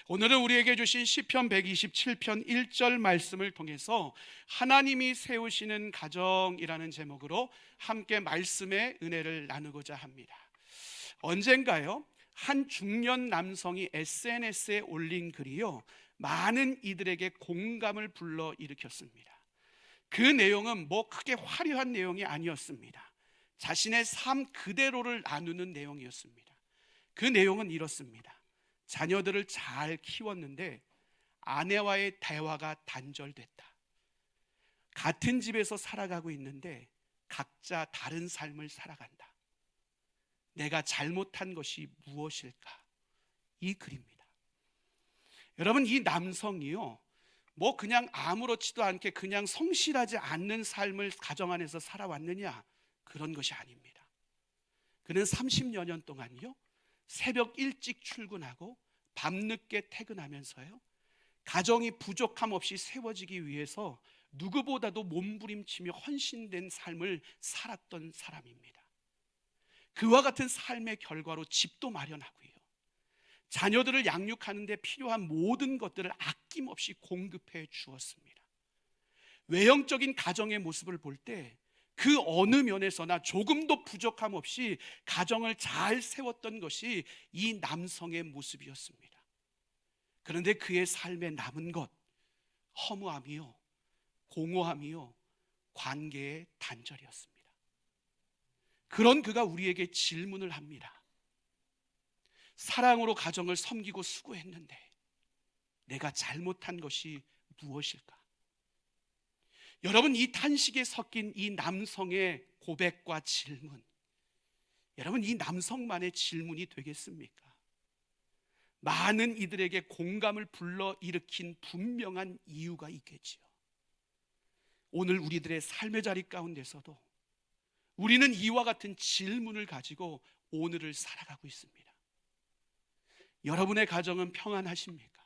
오늘은 우리에게 주신 시편 127편 1절 말씀을 통해서 하나님이 세우시는 가정이라는 제목으로 함께 말씀의 은혜를 나누고자 합니다. 언젠가요, 한 중년 남성이 SNS에 올린 글이요, 많은 이들에게 공감을 불러일으켰습니다. 그 내용은 크게 화려한 내용이 아니었습니다. 자신의 삶 그대로를 나누는 내용이었습니다. 그 내용은 이렇습니다. 자녀들을 잘 키웠는데 아내와의 대화가 단절됐다. 같은 집에서 살아가고 있는데 각자 다른 삶을 살아간다. 내가 잘못한 것이 무엇일까? 이 글입니다. 여러분, 이 남성이요, 그냥 아무렇지도 않게 그냥 성실하지 않는 삶을 가정 안에서 살아왔느냐? 그런 것이 아닙니다. 그는 30여 년 동안요, 새벽 일찍 출근하고 밤늦게 퇴근하면서요, 가정이 부족함 없이 세워지기 위해서 누구보다도 몸부림치며 헌신된 삶을 살았던 사람입니다. 그와 같은 삶의 결과로 집도 마련하고요, 자녀들을 양육하는 데 필요한 모든 것들을 아낌없이 공급해 주었습니다. 외형적인 가정의 모습을 볼 때 그 어느 면에서나 조금도 부족함 없이 가정을 잘 세웠던 것이 이 남성의 모습이었습니다. 그런데 그의 삶에 남은 것, 허무함이요, 공허함이요, 관계의 단절이었습니다. 그런 그가 우리에게 질문을 합니다. 사랑으로 가정을 섬기고 수고했는데 내가 잘못한 것이 무엇일까? 여러분, 이 탄식에 섞인 이 남성의 고백과 질문, 여러분, 이 남성만의 질문이 되겠습니까? 많은 이들에게 공감을 불러일으킨 분명한 이유가 있겠지요. 오늘 우리들의 삶의 자리 가운데서도 우리는 이와 같은 질문을 가지고 오늘을 살아가고 있습니다. 여러분의 가정은 평안하십니까?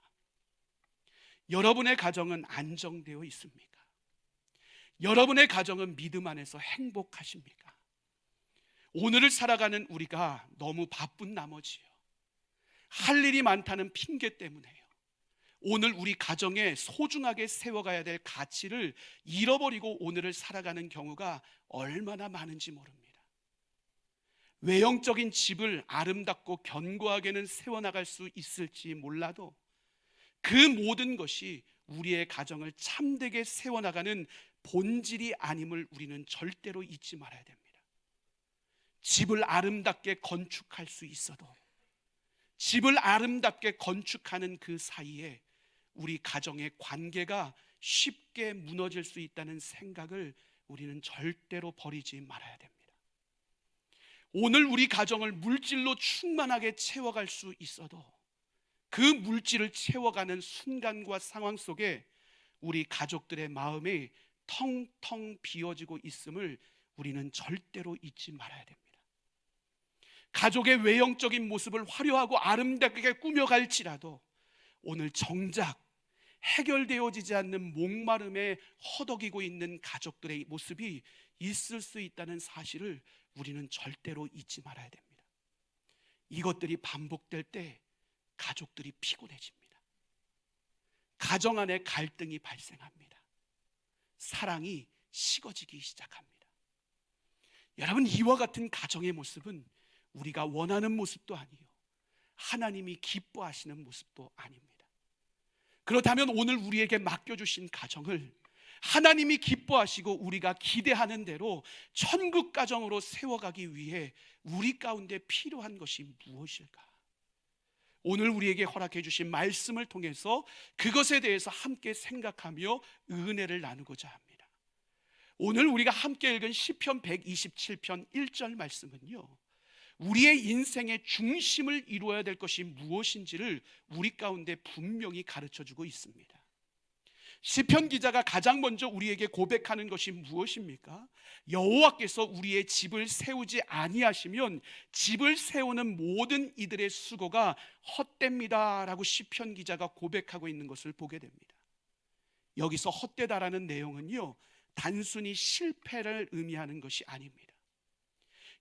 여러분의 가정은 안정되어 있습니까? 여러분의 가정은 믿음 안에서 행복하십니까? 오늘을 살아가는 우리가 너무 바쁜 나머지요, 할 일이 많다는 핑계 때문에요, 오늘 우리 가정에 소중하게 세워가야 될 가치를 잃어버리고 오늘을 살아가는 경우가 얼마나 많은지 모릅니다. 외형적인 집을 아름답고 견고하게는 세워나갈 수 있을지 몰라도 그 모든 것이 우리의 가정을 참되게 세워나가는 본질이 아님을 우리는 절대로 잊지 말아야 됩니다. 집을 아름답게 건축할 수 있어도 집을 아름답게 건축하는 그 사이에 우리 가정의 관계가 쉽게 무너질 수 있다는 생각을 우리는 절대로 버리지 말아야 됩니다. 오늘 우리 가정을 물질로 충만하게 채워갈 수 있어도 그 물질을 채워가는 순간과 상황 속에 우리 가족들의 마음이 텅텅 비어지고 있음을 우리는 절대로 잊지 말아야 됩니다. 가족의 외형적인 모습을 화려하고 아름답게 꾸며갈지라도 오늘 정작 해결되어지지 않는 목마름에 허덕이고 있는 가족들의 모습이 있을 수 있다는 사실을 우리는 절대로 잊지 말아야 됩니다. 이것들이 반복될 때 가족들이 피곤해집니다. 가정 안에 갈등이 발생합니다. 사랑이 식어지기 시작합니다. 여러분, 이와 같은 가정의 모습은 우리가 원하는 모습도 아니요, 하나님이 기뻐하시는 모습도 아닙니다. 그렇다면 오늘 우리에게 맡겨주신 가정을 하나님이 기뻐하시고 우리가 기대하는 대로 천국 가정으로 세워가기 위해 우리 가운데 필요한 것이 무엇일까? 오늘 우리에게 허락해 주신 말씀을 통해서 그것에 대해서 함께 생각하며 은혜를 나누고자 합니다. 오늘 우리가 함께 읽은 시편 127편 1절 말씀은요, 우리의 인생의 중심을 이루어야 될 것이 무엇인지를 우리 가운데 분명히 가르쳐주고 있습니다. 시편 기자가 가장 먼저 우리에게 고백하는 것이 무엇입니까? 여호와께서 우리의 집을 세우지 아니하시면 집을 세우는 모든 이들의 수고가 헛됩니다 라고 시편 기자가 고백하고 있는 것을 보게 됩니다. 여기서 헛되다라는 내용은요, 단순히 실패를 의미하는 것이 아닙니다.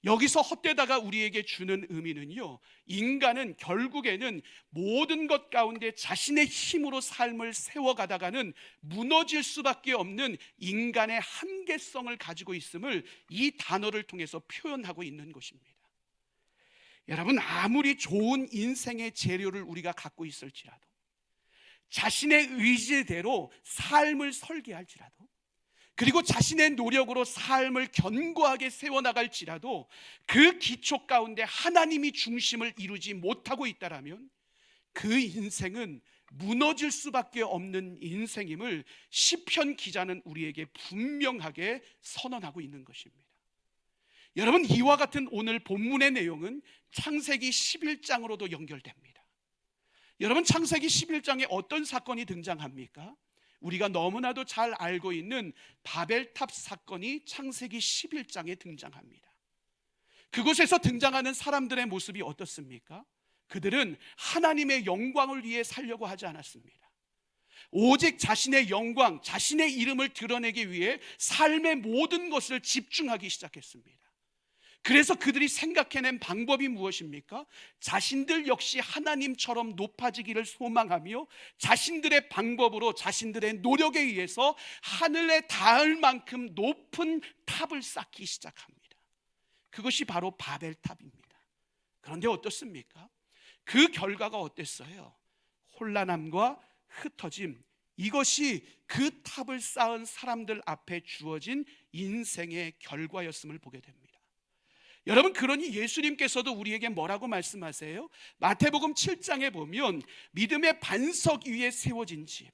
여기서 헛되다가 우리에게 주는 의미는요, 인간은 결국에는 모든 것 가운데 자신의 힘으로 삶을 세워가다가는 무너질 수밖에 없는 인간의 한계성을 가지고 있음을 이 단어를 통해서 표현하고 있는 것입니다. 여러분, 아무리 좋은 인생의 재료를 우리가 갖고 있을지라도, 자신의 의지대로 삶을 설계할지라도, 그리고 자신의 노력으로 삶을 견고하게 세워나갈지라도 그 기초 가운데 하나님이 중심을 이루지 못하고 있다라면 그 인생은 무너질 수밖에 없는 인생임을 시편 기자는 우리에게 분명하게 선언하고 있는 것입니다. 여러분, 이와 같은 오늘 본문의 내용은 창세기 11장으로도 연결됩니다. 여러분, 창세기 11장에 어떤 사건이 등장합니까? 우리가 너무나도 잘 알고 있는 바벨탑 사건이 창세기 11장에 등장합니다. 그곳에서 등장하는 사람들의 모습이 어떻습니까? 그들은 하나님의 영광을 위해 살려고 하지 않았습니다. 오직 자신의 영광, 자신의 이름을 드러내기 위해 삶의 모든 것을 집중하기 시작했습니다. 그래서 그들이 생각해낸 방법이 무엇입니까? 자신들 역시 하나님처럼 높아지기를 소망하며 자신들의 방법으로, 자신들의 노력에 의해서 하늘에 닿을 만큼 높은 탑을 쌓기 시작합니다. 그것이 바로 바벨탑입니다. 그런데 어떻습니까? 그 결과가 어땠어요? 혼란함과 흩어짐, 이것이 그 탑을 쌓은 사람들 앞에 주어진 인생의 결과였음을 보게 됩니다. 여러분, 그러니 예수님께서도 우리에게 뭐라고 말씀하세요? 마태복음 7장에 보면 믿음의 반석 위에 세워진 집,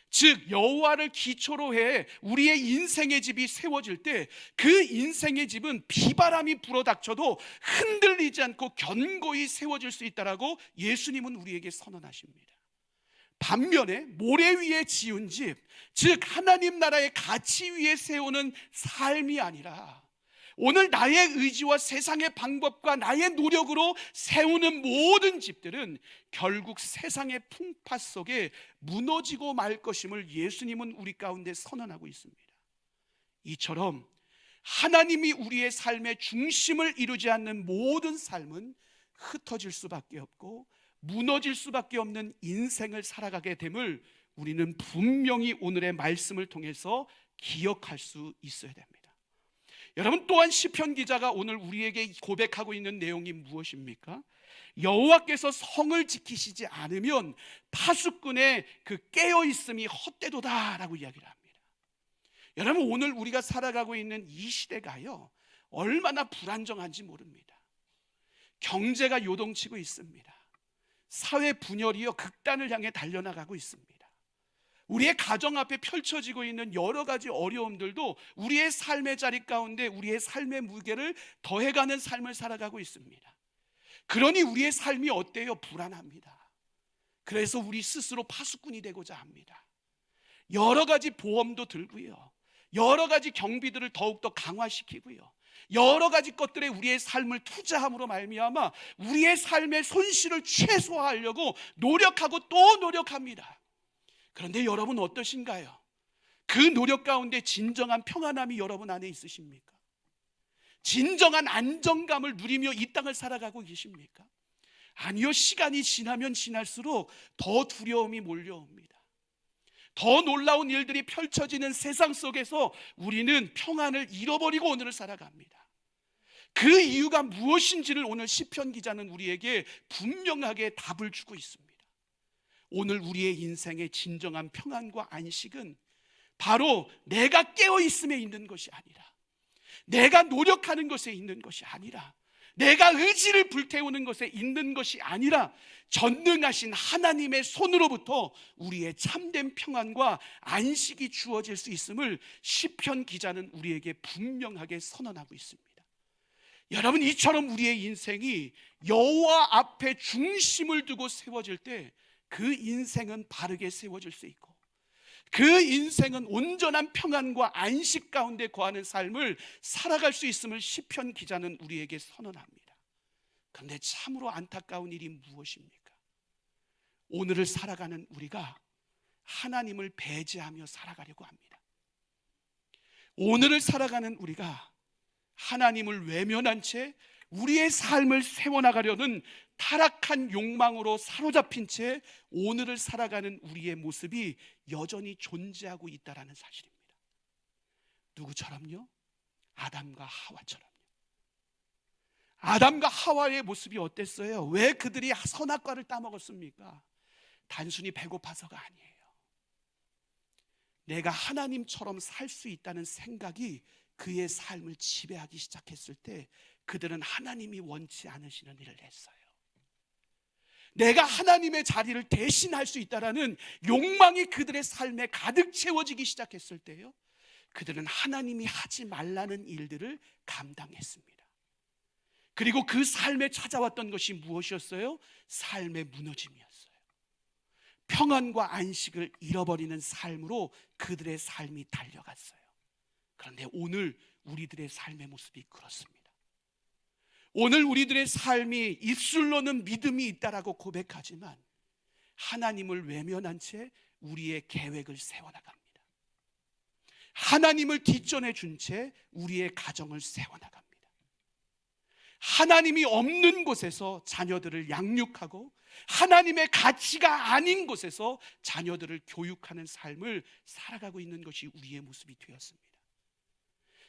즉 여호와를 기초로 해 우리의 인생의 집이 세워질 때 그 인생의 집은 비바람이 불어닥쳐도 흔들리지 않고 견고히 세워질 수 있다라고 예수님은 우리에게 선언하십니다. 반면에 모래 위에 지은 집, 즉 하나님 나라의 가치 위에 세우는 삶이 아니라 오늘 나의 의지와 세상의 방법과 나의 노력으로 세우는 모든 집들은 결국 세상의 풍파 속에 무너지고 말 것임을 예수님은 우리 가운데 선언하고 있습니다. 이처럼 하나님이 우리의 삶의 중심을 이루지 않는 모든 삶은 흩어질 수밖에 없고 무너질 수밖에 없는 인생을 살아가게 됨을 우리는 분명히 오늘의 말씀을 통해서 기억할 수 있어야 됩니다. 여러분, 또한 시편 기자가 오늘 우리에게 고백하고 있는 내용이 무엇입니까? 여호와께서 성을 지키시지 않으면 파수꾼의 그 깨어있음이 헛되도다라고 이야기를 합니다. 여러분, 오늘 우리가 살아가고 있는 이 시대가요, 얼마나 불안정한지 모릅니다. 경제가 요동치고 있습니다. 사회 분열이요 극단을 향해 달려나가고 있습니다. 우리의 가정 앞에 펼쳐지고 있는 여러 가지 어려움들도 우리의 삶의 자리 가운데 우리의 삶의 무게를 더해가는 삶을 살아가고 있습니다. 그러니 우리의 삶이 어때요? 불안합니다. 그래서 우리 스스로 파수꾼이 되고자 합니다. 여러 가지 보험도 들고요, 여러 가지 경비들을 더욱더 강화시키고요, 여러 가지 것들에 우리의 삶을 투자함으로 말미암아 우리의 삶의 손실을 최소화하려고 노력하고 또 노력합니다. 그런데 여러분 어떠신가요? 그 노력 가운데 진정한 평안함이 여러분 안에 있으십니까? 진정한 안정감을 누리며 이 땅을 살아가고 계십니까? 아니요, 시간이 지나면 지날수록 더 두려움이 몰려옵니다. 더 놀라운 일들이 펼쳐지는 세상 속에서 우리는 평안을 잃어버리고 오늘을 살아갑니다. 그 이유가 무엇인지를 오늘 시편 기자는 우리에게 분명하게 답을 주고 있습니다. 오늘 우리의 인생의 진정한 평안과 안식은 바로 내가 깨어있음에 있는 것이 아니라, 내가 노력하는 것에 있는 것이 아니라, 내가 의지를 불태우는 것에 있는 것이 아니라 전능하신 하나님의 손으로부터 우리의 참된 평안과 안식이 주어질 수 있음을 시편 기자는 우리에게 분명하게 선언하고 있습니다. 여러분, 이처럼 우리의 인생이 여호와 앞에 중심을 두고 세워질 때 그 인생은 바르게 세워질 수 있고 그 인생은 온전한 평안과 안식 가운데 거하는 삶을 살아갈 수 있음을 시편 기자는 우리에게 선언합니다. 그런데 참으로 안타까운 일이 무엇입니까? 오늘을 살아가는 우리가 하나님을 배제하며 살아가려고 합니다. 오늘을 살아가는 우리가 하나님을 외면한 채 우리의 삶을 세워나가려는 타락한 욕망으로 사로잡힌 채 오늘을 살아가는 우리의 모습이 여전히 존재하고 있다는 사실입니다. 누구처럼요? 아담과 하와처럼요. 아담과 하와의 모습이 어땠어요? 왜 그들이 선악과를 따먹었습니까? 단순히 배고파서가 아니에요. 내가 하나님처럼 살 수 있다는 생각이 그의 삶을 지배하기 시작했을 때 그들은 하나님이 원치 않으시는 일을 했어요. 내가 하나님의 자리를 대신할 수 있다는 욕망이 그들의 삶에 가득 채워지기 시작했을 때요, 그들은 하나님이 하지 말라는 일들을 감당했습니다. 그리고 그 삶에 찾아왔던 것이 무엇이었어요? 삶의 무너짐이었어요. 평안과 안식을 잃어버리는 삶으로 그들의 삶이 달려갔어요. 그런데 오늘 우리들의 삶의 모습이 그렇습니다. 오늘 우리들의 삶이 입술로는 믿음이 있다라고 고백하지만 하나님을 외면한 채 우리의 계획을 세워나갑니다. 하나님을 뒷전에 준 채 우리의 가정을 세워나갑니다. 하나님이 없는 곳에서 자녀들을 양육하고 하나님의 가치가 아닌 곳에서 자녀들을 교육하는 삶을 살아가고 있는 것이 우리의 모습이 되었습니다.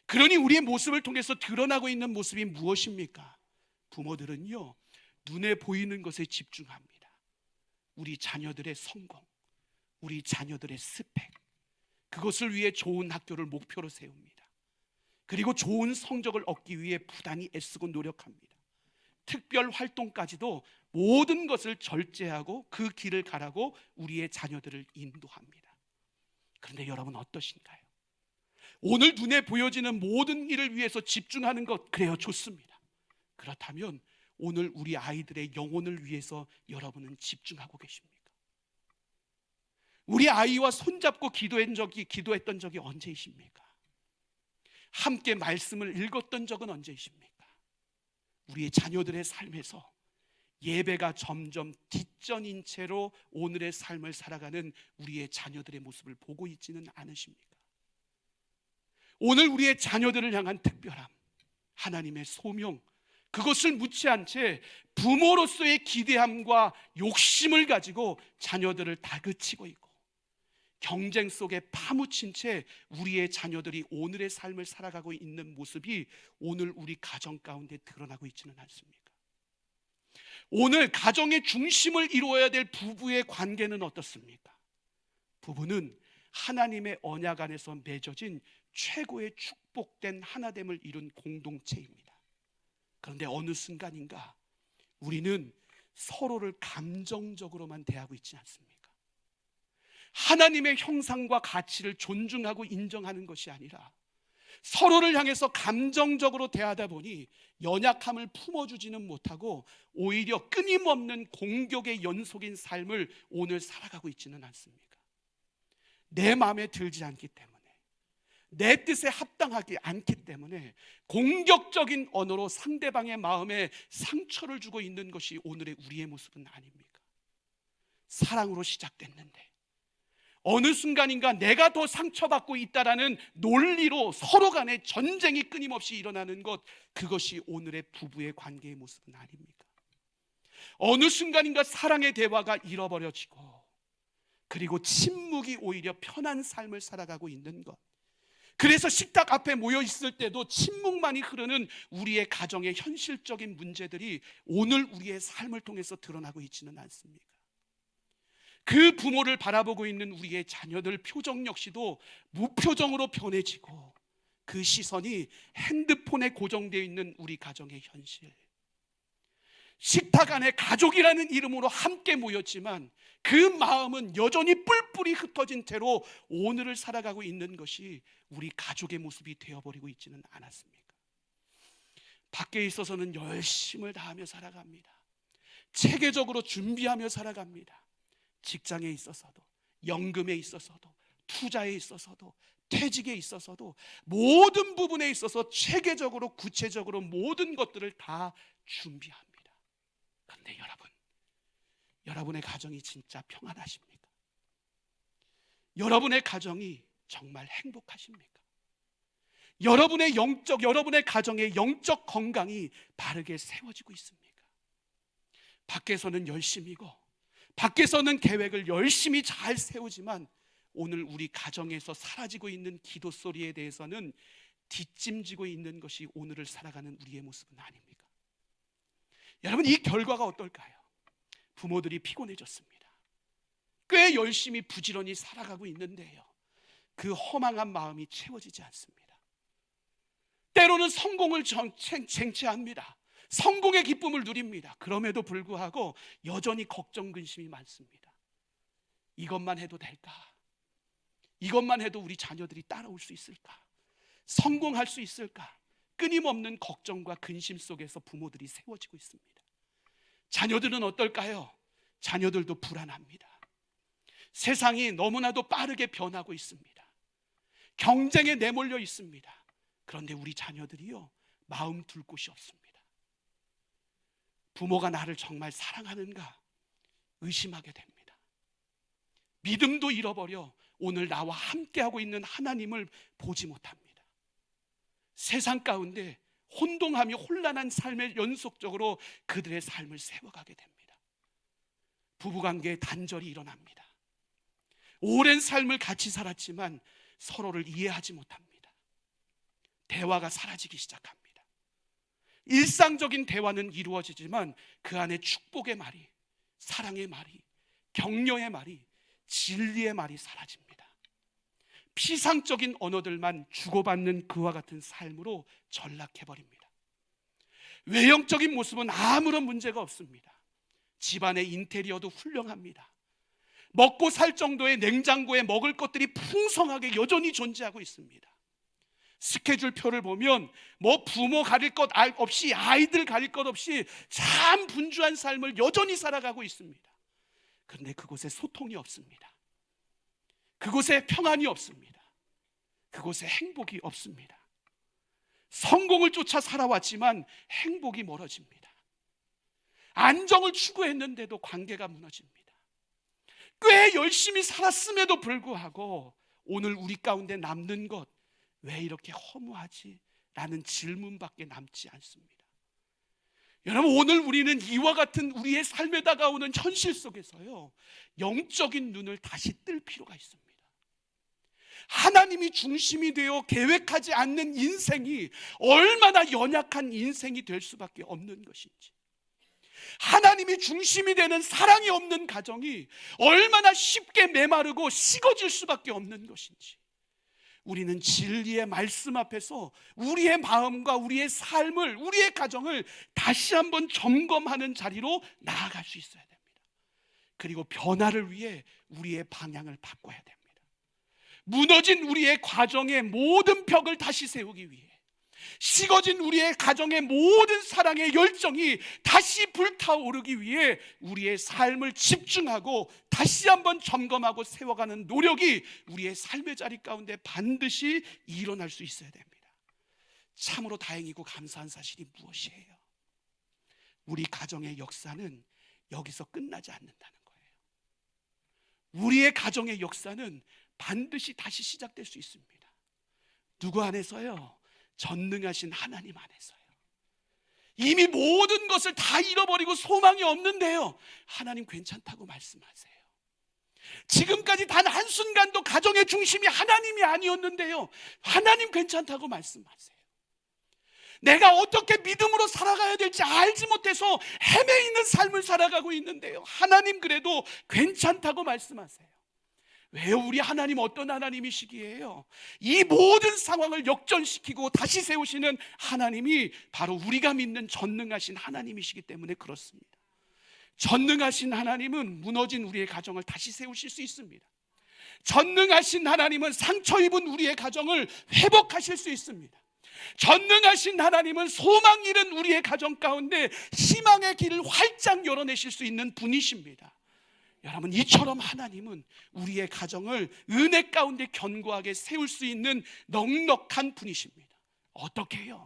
그러니 우리의 모습을 통해서 드러나고 있는 모습이 무엇입니까? 부모들은요, 눈에 보이는 것에 집중합니다. 우리 자녀들의 성공, 우리 자녀들의 스펙, 그것을 위해 좋은 학교를 목표로 세웁니다. 그리고 좋은 성적을 얻기 위해 부단히 애쓰고 노력합니다. 특별 활동까지도 모든 것을 절제하고 그 길을 가라고 우리의 자녀들을 인도합니다. 그런데 여러분 어떠신가요? 오늘 눈에 보여지는 모든 일을 위해서 집중하는 것, 그래요, 좋습니다. 그렇다면 오늘 우리 아이들의 영혼을 위해서 여러분은 집중하고 계십니까? 우리 아이와 손잡고 기도했던 적이 언제이십니까? 함께 말씀을 읽었던 적은 언제이십니까? 우리의 자녀들의 삶에서 예배가 점점 뒷전인 채로 오늘의 삶을 살아가는 우리의 자녀들의 모습을 보고 있지는 않으십니까? 오늘 우리의 자녀들을 향한 특별함, 하나님의 소명, 그것을 묻지 않은 채 부모로서의 기대함과 욕심을 가지고 자녀들을 다그치고 있고 경쟁 속에 파묻힌 채 우리의 자녀들이 오늘의 삶을 살아가고 있는 모습이 오늘 우리 가정 가운데 드러나고 있지는 않습니까? 오늘 가정의 중심을 이루어야 될 부부의 관계는 어떻습니까? 부부는 하나님의 언약 안에서 맺어진 최고의 축복된 하나됨을 이룬 공동체입니다. 그런데 어느 순간인가 우리는 서로를 감정적으로만 대하고 있지 않습니까? 하나님의 형상과 가치를 존중하고 인정하는 것이 아니라 서로를 향해서 감정적으로 대하다 보니 연약함을 품어주지는 못하고 오히려 끊임없는 공격의 연속인 삶을 오늘 살아가고 있지는 않습니까? 내 마음에 들지 않기 때문에, 내 뜻에 합당하지 않기 때문에 공격적인 언어로 상대방의 마음에 상처를 주고 있는 것이 오늘의 우리의 모습은 아닙니까? 사랑으로 시작됐는데 어느 순간인가 내가 더 상처받고 있다라는 논리로 서로 간에 전쟁이 끊임없이 일어나는 것, 그것이 오늘의 부부의 관계의 모습은 아닙니까? 어느 순간인가 사랑의 대화가 잃어버려지고 그리고 침묵이 오히려 편한 삶을 살아가고 있는 것, 그래서 식탁 앞에 모여 있을 때도 침묵만이 흐르는 우리의 가정의 현실적인 문제들이 오늘 우리의 삶을 통해서 드러나고 있지는 않습니까? 그 부모를 바라보고 있는 우리의 자녀들 표정 역시도 무표정으로 변해지고 그 시선이 핸드폰에 고정되어 있는 우리 가정의 현실, 식탁 안에 가족이라는 이름으로 함께 모였지만 그 마음은 여전히 뿔뿔이 흩어진 채로 오늘을 살아가고 있는 것이 우리 가족의 모습이 되어버리고 있지는 않았습니까? 밖에 있어서는 열심을 다하며 살아갑니다. 체계적으로 준비하며 살아갑니다. 직장에 있어서도, 연금에 있어서도, 투자에 있어서도, 퇴직에 있어서도 모든 부분에 있어서 체계적으로 구체적으로 모든 것들을 다 준비합니다. 그런데 여러분의 가정이 진짜 평안하십니까? 여러분의 가정이 정말 행복하십니까? 여러분의 가정의 영적 건강이 바르게 세워지고 있습니까? 밖에서는 열심이고 밖에서는 계획을 열심히 잘 세우지만 오늘 우리 가정에서 사라지고 있는 기도 소리에 대해서는 뒷짐지고 있는 것이 오늘을 살아가는 우리의 모습은 아닙니까? 여러분, 이 결과가 어떨까요? 부모들이 피곤해졌습니다. 꽤 열심히 부지런히 살아가고 있는데요, 그 허망한 마음이 채워지지 않습니다. 때로는 성공을 쟁취합니다. 성공의 기쁨을 누립니다. 그럼에도 불구하고 여전히 걱정, 근심이 많습니다. 이것만 해도 될까? 이것만 해도 우리 자녀들이 따라올 수 있을까? 성공할 수 있을까? 끊임없는 걱정과 근심 속에서 부모들이 세워지고 있습니다. 자녀들은 어떨까요? 자녀들도 불안합니다. 세상이 너무나도 빠르게 변하고 있습니다. 경쟁에 내몰려 있습니다. 그런데 우리 자녀들이요, 마음 둘 곳이 없습니다. 부모가 나를 정말 사랑하는가 의심하게 됩니다. 믿음도 잃어버려 오늘 나와 함께하고 있는 하나님을 보지 못합니다. 세상 가운데 혼동하며 혼란한 삶에 연속적으로 그들의 삶을 세워가게 됩니다. 부부관계에 단절이 일어납니다. 오랜 삶을 같이 살았지만 서로를 이해하지 못합니다. 대화가 사라지기 시작합니다. 일상적인 대화는 이루어지지만 그 안에 축복의 말이, 사랑의 말이, 격려의 말이, 진리의 말이 사라집니다. 피상적인 언어들만 주고받는 그와 같은 삶으로 전락해버립니다. 외형적인 모습은 아무런 문제가 없습니다. 집안의 인테리어도 훌륭합니다. 먹고 살 정도의 냉장고에 먹을 것들이 풍성하게 여전히 존재하고 있습니다. 스케줄표를 보면 부모 가릴 것 없이, 아이들 가릴 것 없이 참 분주한 삶을 여전히 살아가고 있습니다. 그런데 그곳에 소통이 없습니다. 그곳에 평안이 없습니다. 그곳에 행복이 없습니다. 성공을 쫓아 살아왔지만 행복이 멀어집니다. 안정을 추구했는데도 관계가 무너집니다. 꽤 열심히 살았음에도 불구하고 오늘 우리 가운데 남는 것, 왜 이렇게 허무하지? 라는 질문밖에 남지 않습니다. 여러분, 오늘 우리는 이와 같은 우리의 삶에 다가오는 현실 속에서요, 영적인 눈을 다시 뜰 필요가 있습니다. 하나님이 중심이 되어 계획하지 않는 인생이 얼마나 연약한 인생이 될 수밖에 없는 것인지, 하나님이 중심이 되는 사랑이 없는 가정이 얼마나 쉽게 메마르고 식어질 수밖에 없는 것인지, 우리는 진리의 말씀 앞에서 우리의 마음과 우리의 삶을, 우리의 가정을 다시 한번 점검하는 자리로 나아갈 수 있어야 됩니다. 그리고 변화를 위해 우리의 방향을 바꿔야 됩니다. 무너진 우리의 가정의 모든 벽을 다시 세우기 위해, 식어진 우리의 가정의 모든 사랑의 열정이 다시 불타오르기 위해 우리의 삶을 집중하고 다시 한번 점검하고 세워가는 노력이 우리의 삶의 자리 가운데 반드시 일어날 수 있어야 됩니다. 참으로 다행이고 감사한 사실이 무엇이에요? 우리 가정의 역사는 여기서 끝나지 않는다는 거예요. 우리의 가정의 역사는 반드시 다시 시작될 수 있습니다. 누구 안에서요? 전능하신 하나님 안에서요. 이미 모든 것을 다 잃어버리고 소망이 없는데요, 하나님 괜찮다고 말씀하세요. 지금까지 단 한순간도 가정의 중심이 하나님이 아니었는데요, 하나님 괜찮다고 말씀하세요. 내가 어떻게 믿음으로 살아가야 될지 알지 못해서 헤매 있는 삶을 살아가고 있는데요, 하나님 그래도 괜찮다고 말씀하세요. 왜요? 우리 하나님 어떤 하나님이시기에요? 이 모든 상황을 역전시키고 다시 세우시는 하나님이 바로 우리가 믿는 전능하신 하나님이시기 때문에 그렇습니다. 전능하신 하나님은 무너진 우리의 가정을 다시 세우실 수 있습니다. 전능하신 하나님은 상처 입은 우리의 가정을 회복하실 수 있습니다. 전능하신 하나님은 소망 잃은 우리의 가정 가운데 희망의 길을 활짝 열어내실 수 있는 분이십니다. 여러분, 이처럼 하나님은 우리의 가정을 은혜 가운데 견고하게 세울 수 있는 넉넉한 분이십니다. 어떻게 해요?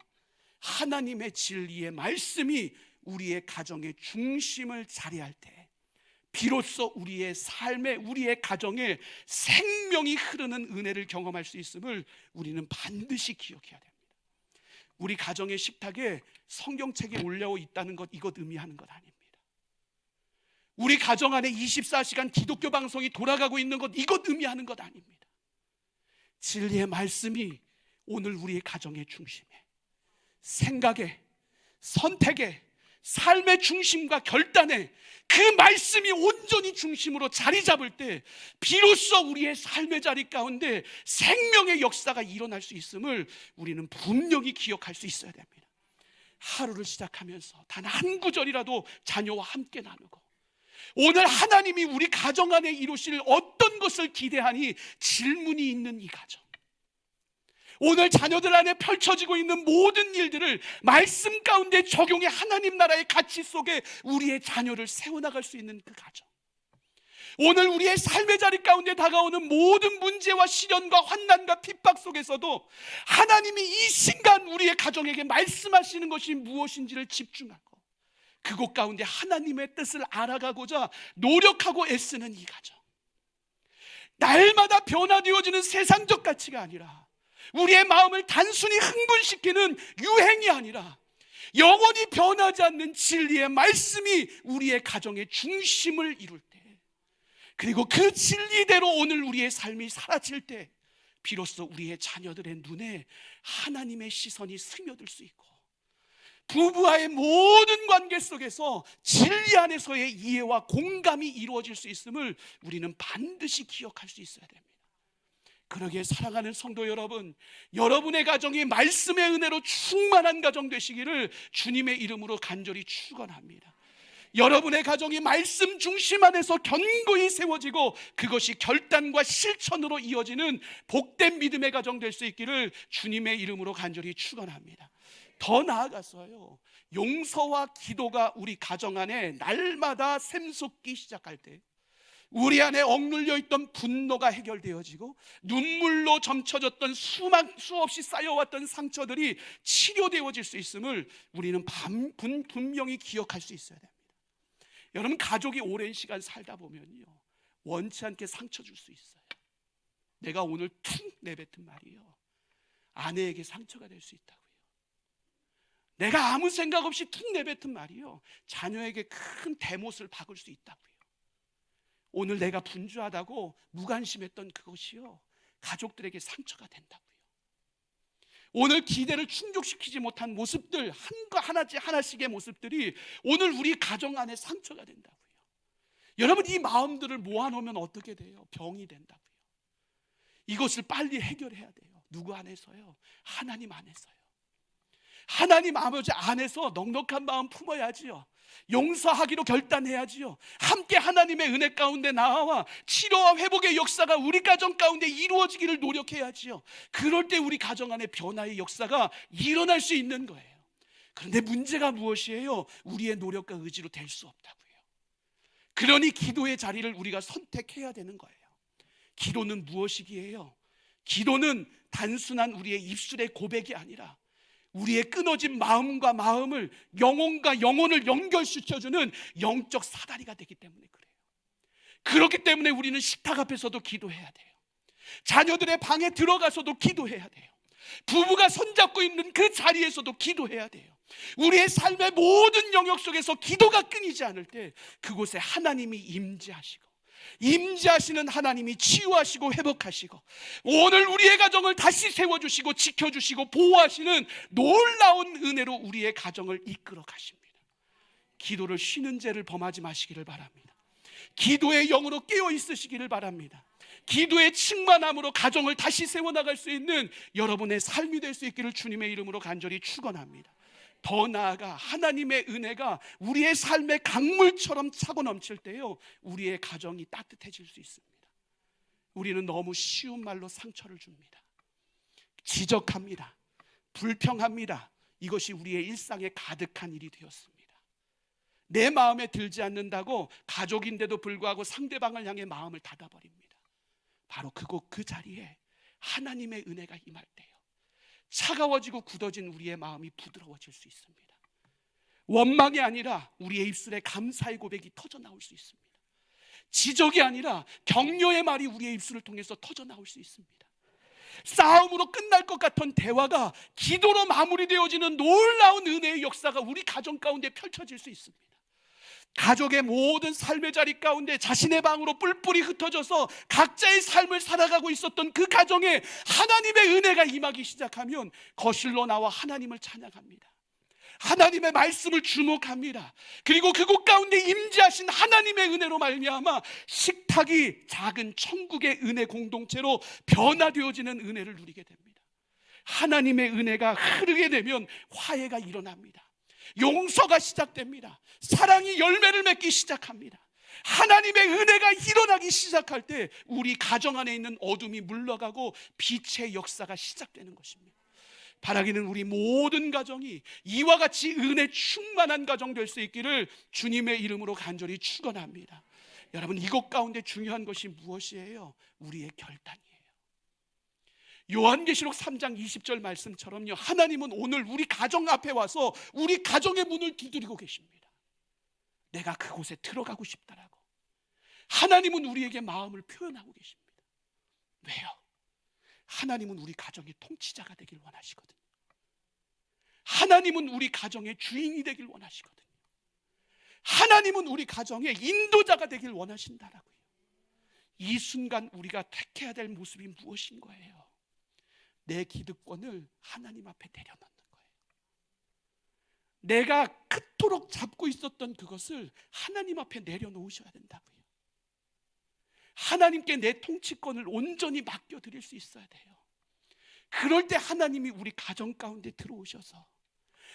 하나님의 진리의 말씀이 우리의 가정의 중심을 자리할 때 비로소 우리의 삶에, 우리의 가정에 생명이 흐르는 은혜를 경험할 수 있음을 우리는 반드시 기억해야 됩니다. 우리 가정의 식탁에 성경책이 올려 있다는 것, 이것 의미하는 것 아닙니다. 우리 가정 안에 24시간 기독교 방송이 돌아가고 있는 것, 이것 의미하는 것 아닙니다. 진리의 말씀이 오늘 우리의 가정의 중심에, 생각에, 선택에, 삶의 중심과 결단에 그 말씀이 온전히 중심으로 자리 잡을 때 비로소 우리의 삶의 자리 가운데 생명의 역사가 일어날 수 있음을 우리는 분명히 기억할 수 있어야 됩니다. 하루를 시작하면서 단 한 구절이라도 자녀와 함께 나누고, 오늘 하나님이 우리 가정 안에 이루실 어떤 것을 기대하니 질문이 있는 이 가정, 오늘 자녀들 안에 펼쳐지고 있는 모든 일들을 말씀 가운데 적용해 하나님 나라의 가치 속에 우리의 자녀를 세워나갈 수 있는 그 가정, 오늘 우리의 삶의 자리 가운데 다가오는 모든 문제와 시련과 환난과 핍박 속에서도 하나님이 이 순간 우리의 가정에게 말씀하시는 것이 무엇인지를 집중하고 그곳 가운데 하나님의 뜻을 알아가고자 노력하고 애쓰는 이 가정, 날마다 변화되어지는 세상적 가치가 아니라 우리의 마음을 단순히 흥분시키는 유행이 아니라 영원히 변하지 않는 진리의 말씀이 우리의 가정의 중심을 이룰 때, 그리고 그 진리대로 오늘 우리의 삶이 사라질 때 비로소 우리의 자녀들의 눈에 하나님의 시선이 스며들 수 있고, 부부와의 모든 관계 속에서 진리 안에서의 이해와 공감이 이루어질 수 있음을 우리는 반드시 기억할 수 있어야 됩니다. 그러기에 사랑하는 성도 여러분, 여러분의 가정이 말씀의 은혜로 충만한 가정 되시기를 주님의 이름으로 간절히 축원합니다. 여러분의 가정이 말씀 중심 안에서 견고히 세워지고 그것이 결단과 실천으로 이어지는 복된 믿음의 가정 될 수 있기를 주님의 이름으로 간절히 축원합니다. 더 나아가서요, 용서와 기도가 우리 가정 안에 날마다 샘솟기 시작할 때 우리 안에 억눌려 있던 분노가 해결되어지고 눈물로 점쳐졌던 수없이 쌓여왔던 상처들이 치료되어질 수 있음을 우리는 분명히 기억할 수 있어야 됩니다. 여러분, 가족이 오랜 시간 살다 보면요, 원치 않게 상처 줄 수 있어요. 내가 오늘 툭 내뱉은 말이요, 아내에게 상처가 될 수 있다고요. 내가 아무 생각 없이 툭 내뱉은 말이요, 자녀에게 큰 대못을 박을 수 있다고요. 오늘 내가 분주하다고 무관심했던 그것이요, 가족들에게 상처가 된다고요. 오늘 기대를 충족시키지 못한 모습들, 하나씩의 모습들이 오늘 우리 가정 안에 상처가 된다고요. 여러분, 이 마음들을 모아놓으면 어떻게 돼요? 병이 된다고요. 이것을 빨리 해결해야 돼요. 누구 안에서요? 하나님 안에서요. 하나님 아버지 안에서 넉넉한 마음 품어야지요. 용서하기로 결단해야지요. 함께 하나님의 은혜 가운데 나와 치료와 회복의 역사가 우리 가정 가운데 이루어지기를 노력해야지요. 그럴 때 우리 가정 안에 변화의 역사가 일어날 수 있는 거예요. 그런데 문제가 무엇이에요? 우리의 노력과 의지로 될 수 없다고요. 그러니 기도의 자리를 우리가 선택해야 되는 거예요. 기도는 무엇이기에요? 기도는 단순한 우리의 입술의 고백이 아니라 우리의 끊어진 마음과 마음을, 영혼과 영혼을 연결시켜주는 영적 사다리가 되기 때문에 그래요. 그렇기 때문에 우리는 식탁 앞에서도 기도해야 돼요. 자녀들의 방에 들어가서도 기도해야 돼요. 부부가 손잡고 있는 그 자리에서도 기도해야 돼요. 우리의 삶의 모든 영역 속에서 기도가 끊이지 않을 때 그곳에 하나님이 임재하시는 하나님이 치유하시고 회복하시고 오늘 우리의 가정을 다시 세워주시고 지켜주시고 보호하시는 놀라운 은혜로 우리의 가정을 이끌어 가십니다. 기도를 쉬는 죄를 범하지 마시기를 바랍니다. 기도의 영으로 깨어 있으시기를 바랍니다. 기도의 충만함으로 가정을 다시 세워나갈 수 있는 여러분의 삶이 될 수 있기를 주님의 이름으로 간절히 축원합니다. 더 나아가 하나님의 은혜가 우리의 삶의 강물처럼 차고 넘칠 때요, 우리의 가정이 따뜻해질 수 있습니다. 우리는 너무 쉬운 말로 상처를 줍니다. 지적합니다. 불평합니다. 이것이 우리의 일상에 가득한 일이 되었습니다. 내 마음에 들지 않는다고 가족인데도 불구하고 상대방을 향해 마음을 닫아버립니다. 바로 그 자리에 하나님의 은혜가 임할 때요, 차가워지고 굳어진 우리의 마음이 부드러워질 수 있습니다. 원망이 아니라 우리의 입술에 감사의 고백이 터져 나올 수 있습니다. 지적이 아니라 격려의 말이 우리의 입술을 통해서 터져 나올 수 있습니다. 싸움으로 끝날 것 같던 대화가 기도로 마무리되어지는 놀라운 은혜의 역사가 우리 가정 가운데 펼쳐질 수 있습니다. 가족의 모든 삶의 자리 가운데 자신의 방으로 뿔뿔이 흩어져서 각자의 삶을 살아가고 있었던 그 가정에 하나님의 은혜가 임하기 시작하면 거실로 나와 하나님을 찬양합니다. 하나님의 말씀을 주목합니다. 그리고 그곳 가운데 임재하신 하나님의 은혜로 말미암아 식탁이 작은 천국의 은혜 공동체로 변화되어지는 은혜를 누리게 됩니다. 하나님의 은혜가 흐르게 되면 화해가 일어납니다. 용서가 시작됩니다. 사랑이 열매를 맺기 시작합니다. 하나님의 은혜가 일어나기 시작할 때 우리 가정 안에 있는 어둠이 물러가고 빛의 역사가 시작되는 것입니다. 바라기는 우리 모든 가정이 이와 같이 은혜 충만한 가정 될 수 있기를 주님의 이름으로 간절히 축원합니다. 여러분, 이것 가운데 중요한 것이 무엇이에요? 우리의 결단이에요. 요한계시록 3장 20절 말씀처럼요, 하나님은 오늘 우리 가정 앞에 와서 우리 가정의 문을 두드리고 계십니다. 내가 그곳에 들어가고 싶다라고. 하나님은 우리에게 마음을 표현하고 계십니다. 왜요? 하나님은 우리 가정의 통치자가 되길 원하시거든요. 하나님은 우리 가정의 주인이 되길 원하시거든요. 하나님은 우리 가정의 인도자가 되길 원하신다라고요. 이 순간 우리가 택해야 될 모습이 무엇인 거예요? 내 기득권을 하나님 앞에 내려놓는 거예요. 내가 그토록 잡고 있었던 그것을 하나님 앞에 내려놓으셔야 된다고요. 하나님께 내 통치권을 온전히 맡겨드릴 수 있어야 돼요. 그럴 때 하나님이 우리 가정 가운데 들어오셔서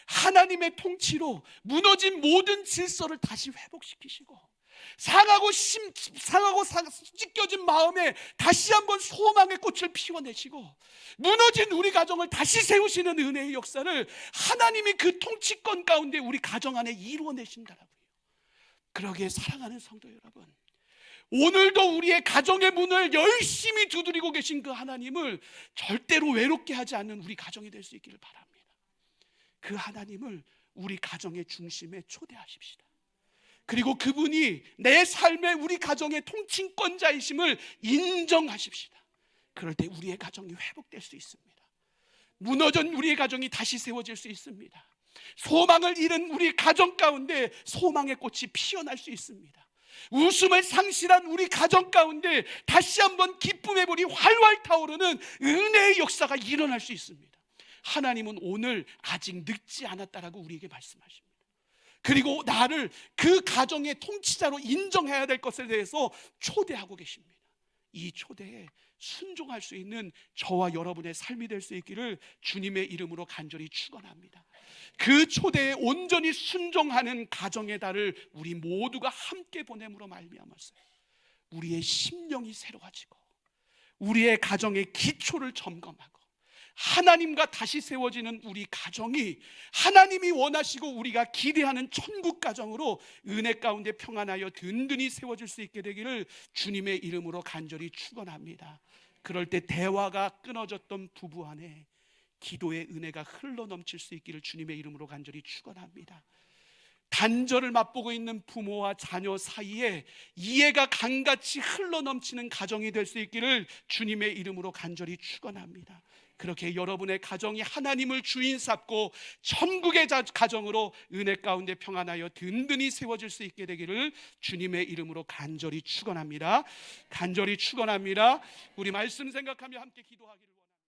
하나님의 통치로 무너진 모든 질서를 다시 회복시키시고 상하고 찢겨진 마음에 다시 한번 소망의 꽃을 피워내시고 무너진 우리 가정을 다시 세우시는 은혜의 역사를 하나님이 그 통치권 가운데 우리 가정 안에 이루어내신다라고요. 그러기에 사랑하는 성도 여러분, 오늘도 우리의 가정의 문을 열심히 두드리고 계신 그 하나님을 절대로 외롭게 하지 않는 우리 가정이 될 수 있기를 바랍니다. 그 하나님을 우리 가정의 중심에 초대하십시다. 그리고 그분이 내 삶의 우리 가정의 통치권자이심을 인정하십시다. 그럴 때 우리의 가정이 회복될 수 있습니다. 무너진 우리의 가정이 다시 세워질 수 있습니다. 소망을 잃은 우리 가정 가운데 소망의 꽃이 피어날 수 있습니다. 웃음을 상실한 우리 가정 가운데 다시 한번 기쁨의 불이 활활 타오르는 은혜의 역사가 일어날 수 있습니다. 하나님은 오늘 아직 늦지 않았다라고 우리에게 말씀하십니다. 그리고 나를 그 가정의 통치자로 인정해야 될 것에 대해서 초대하고 계십니다. 이 초대에 순종할 수 있는 저와 여러분의 삶이 될 수 있기를 주님의 이름으로 간절히 축원합니다. 그 초대에 온전히 순종하는 가정의 달을 우리 모두가 함께 보냄으로 말미암아서 우리의 심령이 새로워지고 우리의 가정의 기초를 점검하고 하나님과 다시 세워지는 우리 가정이 하나님이 원하시고 우리가 기대하는 천국 가정으로 은혜 가운데 평안하여 든든히 세워질 수 있게 되기를 주님의 이름으로 간절히 축원합니다. 그럴 때 대화가 끊어졌던 부부 안에 기도의 은혜가 흘러넘칠 수 있기를 주님의 이름으로 간절히 축원합니다. 단절을 맛보고 있는 부모와 자녀 사이에 이해가 강같이 흘러넘치는 가정이 될 수 있기를 주님의 이름으로 간절히 축원합니다. 그렇게 여러분의 가정이 하나님을 주인 삼고 천국의 가정으로 은혜 가운데 평안하여 든든히 세워질 수 있게 되기를 주님의 이름으로 간절히 축원합니다. 간절히 축원합니다. 우리 말씀 생각하며 함께 기도하기를